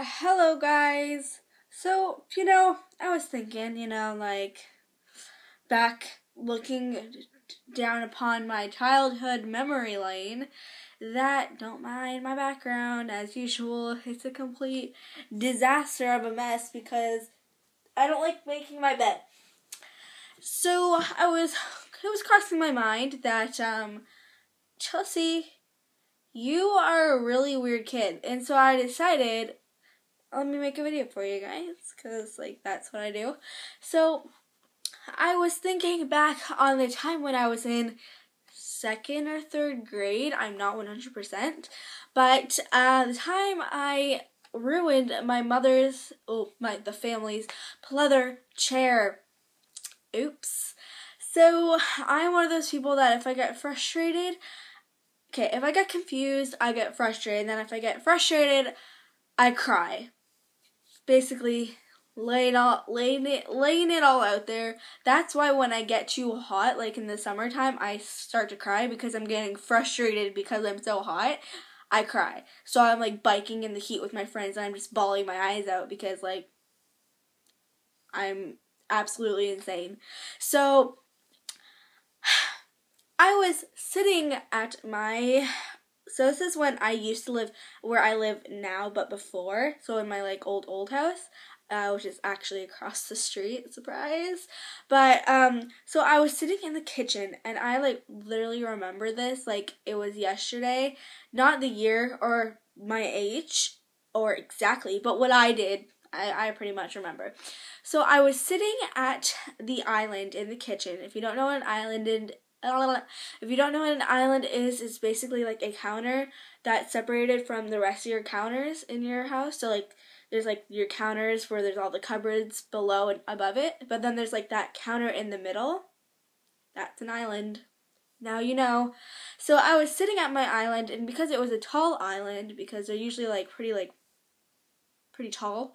Hello, guys. So, I was thinking, back looking down upon my childhood memory lane, that, don't mind my background, as usual, it's a complete disaster of a mess because I don't like making my bed. So, it was crossing my mind that, Chelsea, you are a really weird kid. And so I decided, let me make a video for you guys, because, that's what I do. So, I was thinking back on the time when I was in second or third grade. I'm not 100%. But, the time I ruined my the family's pleather chair. Oops. So, I'm one of those people that if I get frustrated, if I get confused, I get frustrated. And then if I get frustrated, I cry. Basically, laying it all out there. That's why when I get too hot, like in the summertime, I start to cry because I'm getting frustrated because I'm so hot. I cry. So I'm biking in the heat with my friends and I'm just bawling my eyes out because I'm absolutely insane. So I was sitting at so this is when I used to live where I live now, but before. So in my old house, which is actually across the street. Surprise! But so I was sitting in the kitchen, and I literally remember this like it was yesterday. Not the year or my age or exactly, but what I did. I pretty much remember. So I was sitting at the island in the kitchen. If you don't know what an island is, it's basically like a counter that's separated from the rest of your counters in your house. So there's your counters where there's all the cupboards below and above it, but then there's that counter in the middle. That's an island. Now you know. So I was sitting at my island, and because it was a tall island, because they're usually pretty tall,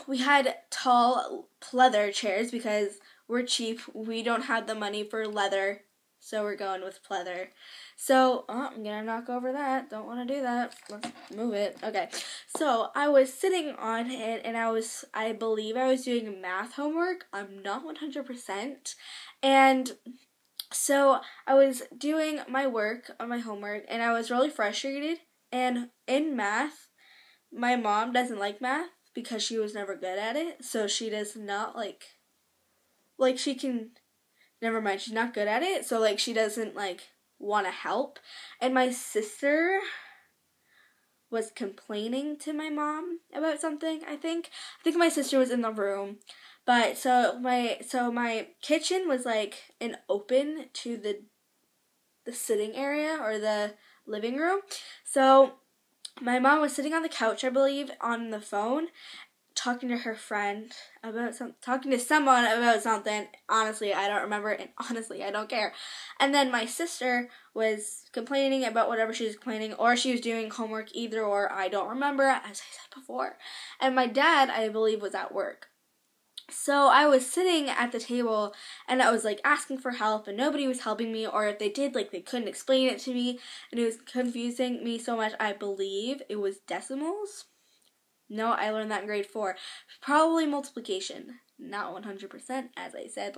we had tall pleather chairs because we're cheap. We don't have the money for leather, so we're going with pleather. So, I'm gonna knock over that. Don't want to do that. Let's move it. Okay. So, I was sitting on it, and I believe I was doing math homework. I'm not 100%. And so, I was doing my homework, and I was really frustrated. And in math, my mom doesn't like math because she was never good at it. So, she does not she can, never mind, she's not good at it, so she doesn't want to help. And my sister was complaining to my mom about something. I think my sister was in the room, but so my kitchen was an open to the sitting area or the living room. So my mom was sitting on the couch, I believe, on the phone, talking to her friend talking to someone about something. Honestly, I don't remember, and honestly, I don't care. And then my sister was complaining about whatever she was complaining, or she was doing homework, either or, I don't remember, as I said before. And my dad, I believe, was at work. So I was sitting at the table, and I was asking for help, and nobody was helping me, or if they did, they couldn't explain it to me, and it was confusing me so much. I believe it was decimals. No, I learned that in grade 4. Probably multiplication. Not 100%, as I said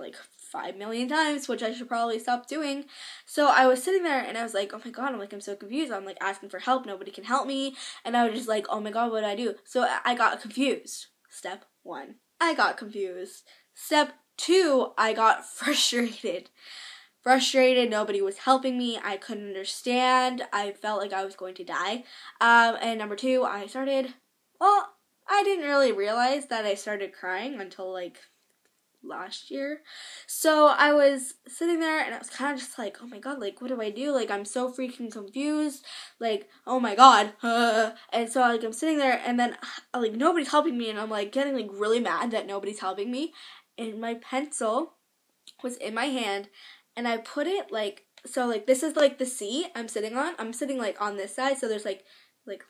5 million times, which I should probably stop doing. So I was sitting there, and I was oh my god, I'm so confused. I'm asking for help, nobody can help me. And I was just oh my god, what do I do? So I got confused. Step 1, I got confused. Step 2, I got frustrated. Nobody was helping me. I couldn't understand. I felt like I was going to die. And number 2, I didn't really realize that I started crying until last year. So I was sitting there and I was kind of just oh my god, what do I do? I'm so freaking confused. Oh my god. And so I'm sitting there, and then nobody's helping me, and I'm getting really mad that nobody's helping me. And my pencil was in my hand, and I put it this is the seat I'm sitting on. I'm sitting on this side, so there's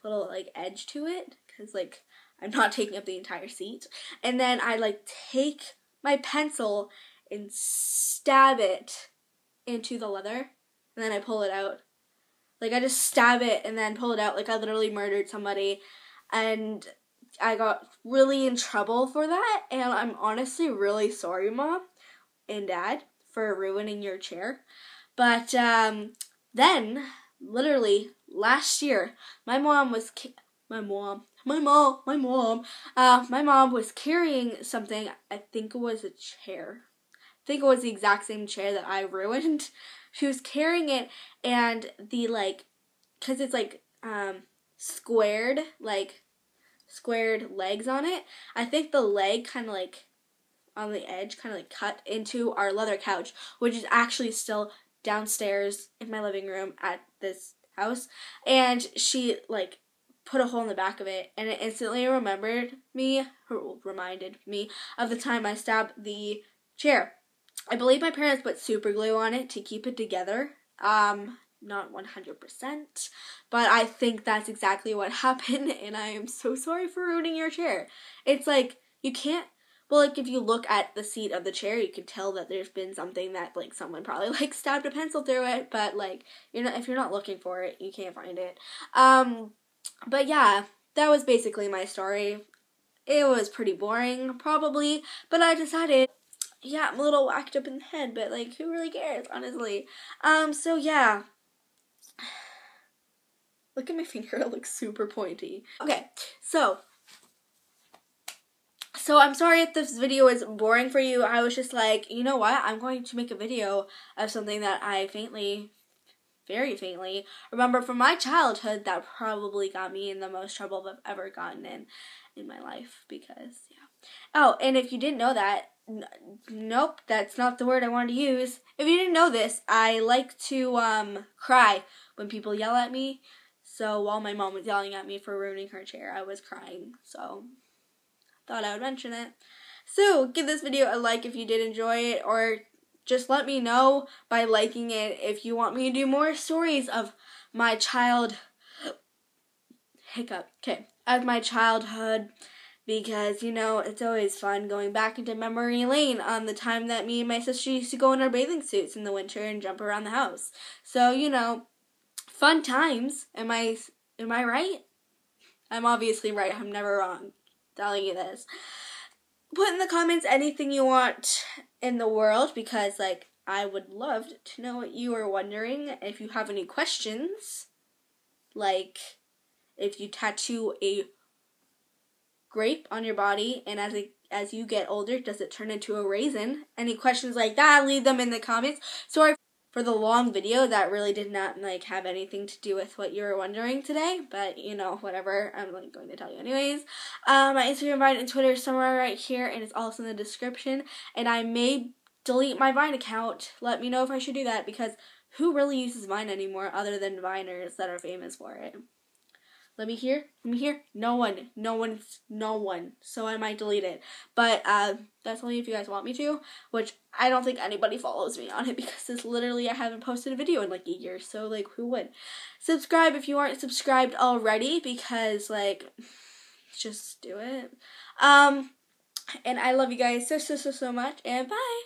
little edge to it, because I'm not taking up the entire seat. And then I take my pencil and stab it into the leather, and then I pull it out. I just stab it and then pull it out. I literally murdered somebody. and I got really in trouble for that, and I'm honestly really sorry, Mom and Dad, for ruining your chair. But then, literally last year, my mom was carrying something. I think it was a chair. I think it was the exact same chair that I ruined. She was carrying it, and the because it's squared legs on it. I think the leg kind of on the edge kind of cut into our leather couch, which is actually still downstairs in my living room at this house. And she put a hole in the back of it, and it instantly reminded me of the time I stabbed the chair. I believe my parents put super glue on it to keep it together. Not 100%, but I think that's exactly what happened, and I am so sorry for ruining your chair. It's you can't, if you look at the seat of the chair, you can tell that there's been something that, someone probably, stabbed a pencil through it, but, if you're not looking for it, you can't find it. But yeah, that was basically my story. It was pretty boring, probably, but I decided, yeah, I'm a little whacked up in the head, but, who really cares, honestly? So yeah. Look at my finger, it looks super pointy. Okay, so I'm sorry if this video is boring for you. I was just you know what? I'm going to make a video of something that I very faintly remember from my childhood that probably got me in the most trouble I've ever gotten in my life, because, yeah. Oh, and if you didn't know that, nope, that's not the word I wanted to use. If you didn't know this, I like to cry when people yell at me. So while my mom was yelling at me for ruining her chair, I was crying. So thought I would mention it. So give this video a like if you did enjoy it, or just let me know by liking it if you want me to do more stories of my childhood, because, it's always fun going back into memory lane on the time that me and my sister used to go in our bathing suits in the winter and jump around the house. So, fun times. Am I right? I'm obviously right. I'm never wrong telling you this. Put in the comments anything you want in the world, because, I would love to know what you are wondering. If you have any questions, if you tattoo a grape on your body, and as you get older, does it turn into a raisin? Any questions like that, leave them in the comments. Sorry for the long video that really did not have anything to do with what you were wondering today, but whatever, I'm going to tell you anyways. My Instagram, Vine, and Twitter is somewhere right here, and it's also in the description, and I may delete my Vine account. Let me know if I should do that, because who really uses Vine anymore other than Viners that are famous for it? Let me hear. No one. So I might delete it. But that's only if you guys want me to, which I don't think anybody follows me on it, because it's literally, I haven't posted a video in a year. So who would? Subscribe if you aren't subscribed already, because just do it. And I love you guys so much, and bye.